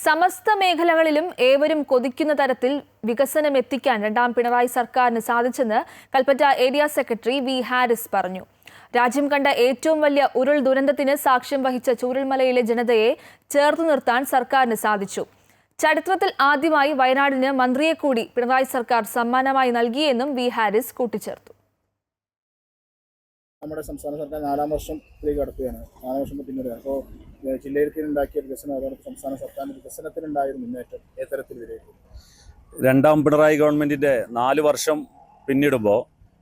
സമസ്ത മേഖലകളിലും ഏവരും കൊതിക്കുന്ന തരത്തിൽ വികസനം എത്തിക്കാൻ രണ്ടാം പിണറായി സർക്കാരിന് സാധിച്ചെന്ന് Kalpetta area secretary V Haris പറഞ്ഞു. രാജ്യം കണ്ട ഏറ്റവും വലിയ ഉരുൾ ദുരന്തത്തിന് സാക്ഷ്യം വഹിച്ച ചൂരൽമലയിലെ ജനതയെ ചേർത്തു നിർത്താൻ സർക്കാരിന് സാധിച്ചു. ചരിത്രത്തിൽ ആദ്യമായി വയനാടിന് മന്ത്രിയെ കൂടി പിണറായി സർക്കാർ സമ്മാനമായി നൽകിയെന്നും വി ഹാരിസ് കൂട്ടിച്ചേർത്തു. നമ്മുടെ സംസ്ഥാന സർക്കാർ 4ാം വർഷത്തിലേക്ക് കടക്കുകയാണ്. 4 വർഷം പിന്നീട് അപ്പോൾ ജില്ലയിലേക്ക് ഉണ്ടാക്കിയ വികസനം, അതോടെ സംസ്ഥാന സർക്കാരിന്റെ വികസനത്തിനുണ്ടായ മുന്നേറ്റം ഏതരത്തിൽ വിലയിരുത്തും? രണ്ടാം പിണറായി ഗവൺമെന്റിന്റെ 4 വർഷം പിന്നിടുമ്പോൾ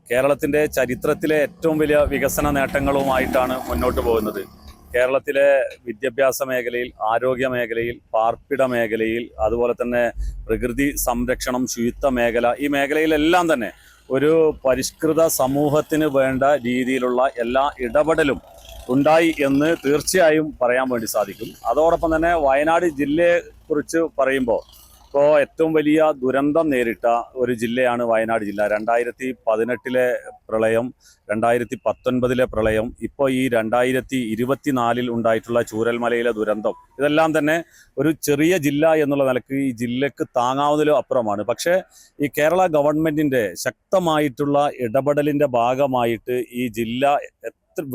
കേരളത്തിന്റെ ചരിത്രത്തിലെ ഏറ്റവും വലിയ വികസന നേട്ടങ്ങളുമായിട്ടാണ് മുന്നോട്ട് പോകുന്നത്. കേരളത്തിലെ വിദ്യാഭ്യാസ മേഖലയിൽ, ആരോഗ്യ മേഖലയിൽ, പാർപ്പിട മേഖലയിൽ, അതുപോലെ തന്നെ പ്രകൃതി സംരക്ഷണം, ശുചിത്വ മേഖല, ഈ മേഖലയിലെല്ലാം തന്നെ ഒരു പരിഷ്കൃത സമൂഹത്തിന് വേണ്ട രീതിയിലുള്ള എല്ലാ ഇടപെടലും ഉണ്ടായി എന്ന് തീർച്ചയായും പറയാൻ വേണ്ടി സാധിക്കും. അതോടൊപ്പം തന്നെ വയനാട് ജില്ലയെക്കുറിച്ച് പറയുമ്പോൾ ഇപ്പോൾ ഏറ്റവും വലിയ ദുരന്തം നേരിട്ട ഒരു ജില്ലയാണ് വയനാട് ജില്ല. 2018 പ്രളയം, 2019 പ്രളയം, ഇപ്പോൾ ഈ 2024 ഉണ്ടായിട്ടുള്ള ചൂരൽമലയിലെ ദുരന്തം, ഇതെല്ലാം തന്നെ ഒരു ചെറിയ ജില്ല എന്നുള്ള നിലക്ക് ഈ ജില്ലക്ക് താങ്ങാവുന്നതിലും അപ്പുറമാണ്. പക്ഷേ ഈ കേരള ഗവൺമെന്റിന്റെ ശക്തമായിട്ടുള്ള ഇടപെടലിന്റെ ഭാഗമായിട്ട് ഈ ജില്ല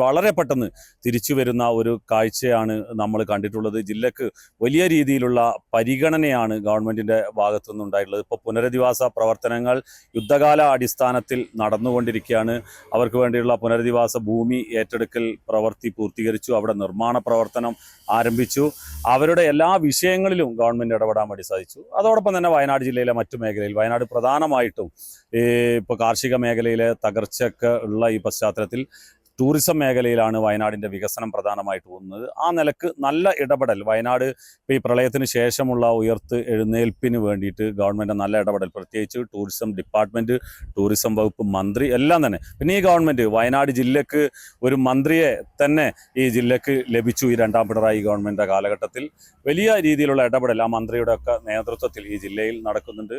വളരെ പെട്ടെന്ന് തിരിച്ചു വരുന്ന ഒരു കാഴ്ചയാണ് നമ്മൾ കണ്ടിട്ടുള്ളത്. ജില്ലക്ക് വലിയ രീതിയിലുള്ള പരിഗണനയാണ് ഗവൺമെന്റിന്റെ ഭാഗത്തു നിന്നുണ്ടായിട്ടുള്ളത്. ഇപ്പോൾ പുനരധിവാസ പ്രവർത്തനങ്ങൾ യുദ്ധകാല അടിസ്ഥാനത്തിൽ നടന്നുകൊണ്ടിരിക്കുകയാണ്. അവർക്ക് വേണ്ടിയുള്ള പുനരധിവാസ ഭൂമി ഏറ്റെടുക്കൽ പ്രവൃത്തി പൂർത്തീകരിച്ചു, അവിടെ നിർമ്മാണ പ്രവർത്തനം ആരംഭിച്ചു. അവരുടെ എല്ലാ വിഷയങ്ങളിലും ഗവൺമെന്റ് ഇടപെടാൻ വേണ്ടി സാധിച്ചു. അതോടൊപ്പം തന്നെ വയനാട് ജില്ലയിലെ മറ്റു മേഖലയിൽ, വയനാട് പ്രധാനമായിട്ടും ഇപ്പോൾ കാർഷിക മേഖലയിലെ തകർച്ചയൊക്കെ ഉള്ള ഈ പശ്ചാത്തലത്തിൽ ടൂറിസം മേഖലയിലാണ് വയനാടിൻ്റെ വികസനം പ്രധാനമായിട്ട് പോകുന്നത്. ആ നിലക്ക് നല്ല ഇടപെടൽ വയനാട് ഇപ്പോൾ ഈ പ്രളയത്തിന് ശേഷമുള്ള ഉയർത്ത് എഴുന്നേൽപ്പിന് വേണ്ടിയിട്ട് ഗവൺമെൻറ് നല്ല ഇടപെടൽ, പ്രത്യേകിച്ച് ടൂറിസം ഡിപ്പാർട്ട്മെൻറ്റ്, ടൂറിസം വകുപ്പ് മന്ത്രി എല്ലാം തന്നെ. പിന്നെ ഈ ഗവൺമെൻറ് വയനാട് ജില്ലക്ക് ഒരു മന്ത്രിയെ തന്നെ ഈ ജില്ലക്ക് ലഭിച്ചു. ഈ രണ്ടാം പിണറായി ഗവൺമെൻറ് കാലഘട്ടത്തിൽ വലിയ രീതിയിലുള്ള ഇടപെടൽ ആ മന്ത്രിയുടെ ഒക്കെ നേതൃത്വത്തിൽ ഈ ജില്ലയിൽ നടക്കുന്നുണ്ട്.